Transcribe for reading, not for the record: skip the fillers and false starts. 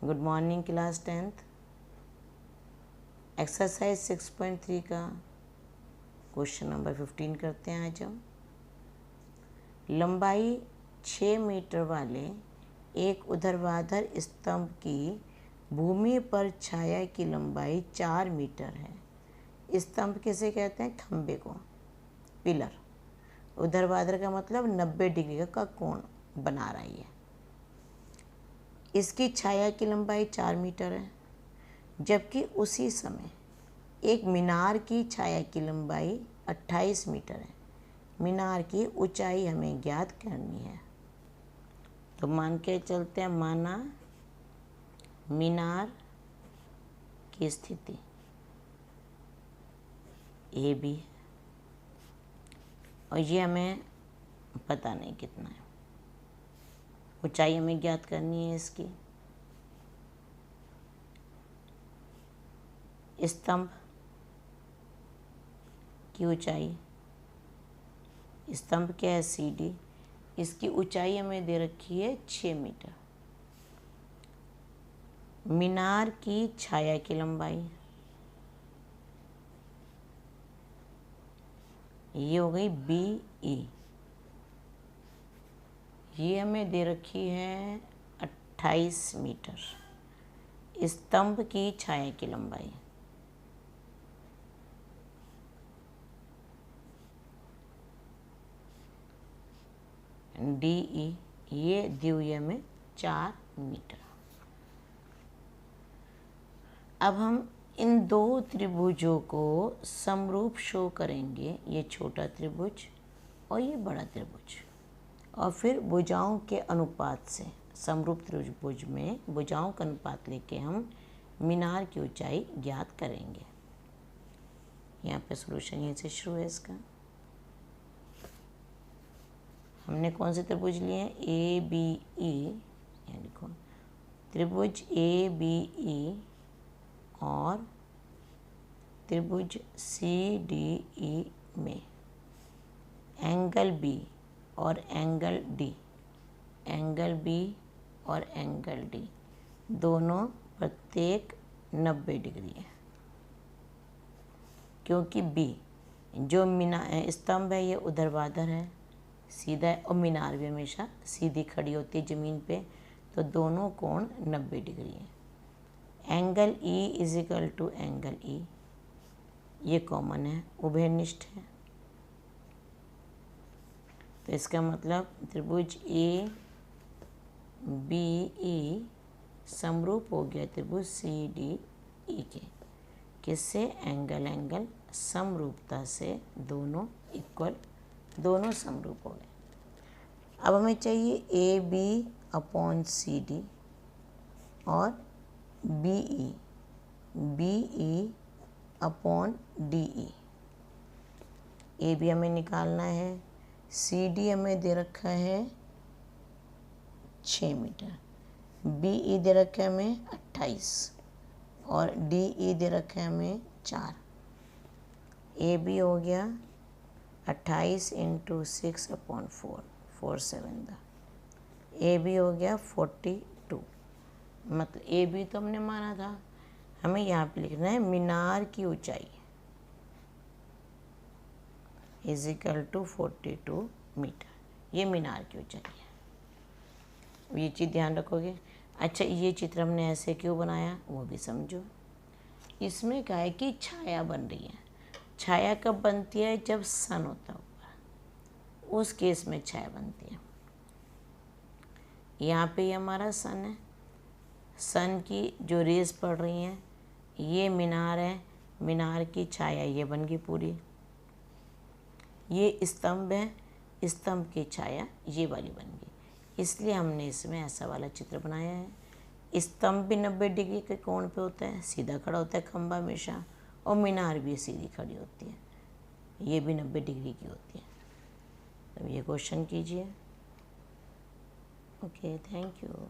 Good morning class 10th। Exercise 6.3 का question number 15 करते हैं आज हम। लंबाई 6 मीटर वाले एक ऊर्ध्वाधर स्तंभ की भूमि पर छाया की लंबाई 4 मीटर है। स्तंभ किसे कहते हैं? खंबे को, पिलर। ऊर्ध्वाधर का मतलब 90 डिग्री का कोण बना रही है। इसकी छाया की लंबाई 4 मीटर है, जबकि उसी समय एक मीनार की छाया की लंबाई 28 मीटर है। मीनार की ऊंचाई हमें ज्ञात करनी है। तो मान के चलते हैं, माना मीनार की स्थिति ए बी है और ये हमें पता नहीं कितना है, ऊंचाई हमें ज्ञात करनी है इसकी। स्तंभ की ऊंचाई, स्तंभ क्या है? C D. इसकी ऊंचाई हमें दे रखी है 6 मीटर। मीनार की छाया की लंबाई ये हो गई बी ई, ये हमें दे रखी है 28 मीटर। स्तंभ की छाया की लंबाई डी ई, ये दी हुई है हमें 4 मीटर। अब हम इन दो त्रिभुजों को समरूप शो करेंगे, ये छोटा त्रिभुज और ये बड़ा त्रिभुज, और फिर भुजाओं के अनुपात से समरूप त्रिभुज में भुजाओं का अनुपात लेके हम मीनार की ऊंचाई ज्ञात करेंगे। यहाँ पे सॉल्यूशन यहीं से शुरू है इसका। हमने कौन से त्रिभुज लिए हैं? ए बी ई, यहाँ लिखो त्रिभुज ए बी ई और त्रिभुज सी डी ई में एंगल बी और एंगल डी, एंगल बी और एंगल डी दोनों प्रत्येक 90 डिग्री है। क्योंकि बी जो स्तंभ है ये ऊर्ध्वाधर है, सीधा है, और मीनार भी हमेशा सीधी खड़ी होती है ज़मीन पे, तो दोनों कोण 90 डिग्री है। Angle E is equal to angle E, ये कॉमन है, उभयनिष्ठ है। तो इसका मतलब त्रिभुज ए बी ई समरूप हो गया त्रिभुज सी डी ई के। किससे? एंगल एंगल समरूपता से दोनों इक्वल, दोनों समरूप हो गए। अब हमें चाहिए A B upon C D और B E upon D E. A B हमें निकालना है, सी डी हमें दे रखा है 6 मीटर, बी ई दे रखा है हमें 28 और डी ई दे रखा है हमें 4। ए बी हो गया 28 इंटू 6 अपॉन 4, 4 7 दा। ए बी हो गया 42। मतलब ए बी तो हमने माना था, हमें यहाँ पे लिखना है मीनार की ऊंचाई इज इक्वल टू 42 मीटर। ये मीनार की ऊंचाई है, ये चीज़ ध्यान रखोगे। अच्छा, ये चित्र हमने ऐसे क्यों बनाया वो भी समझो। इसमें क्या है कि छाया बन रही है। छाया कब बनती है? जब सन होता है ऊपर, उस केस में छाया बनती है। यहाँ पे ये हमारा सन है, सन की जो रेज पड़ रही हैं, ये मीनार है, मीनार की छाया ये बन गई पूरी। ये स्तंभ है, स्तंभ की छाया ये वाली बन गई। इसलिए हमने इसमें ऐसा वाला चित्र बनाया है। स्तंभ भी 90 डिग्री के कोण पे होता है, सीधा खड़ा होता है खंबा हमेशा, और मीनार भी सीधी खड़ी होती है, ये भी 90 डिग्री की होती है। अब ये क्वेश्चन कीजिए। Okay, thank you.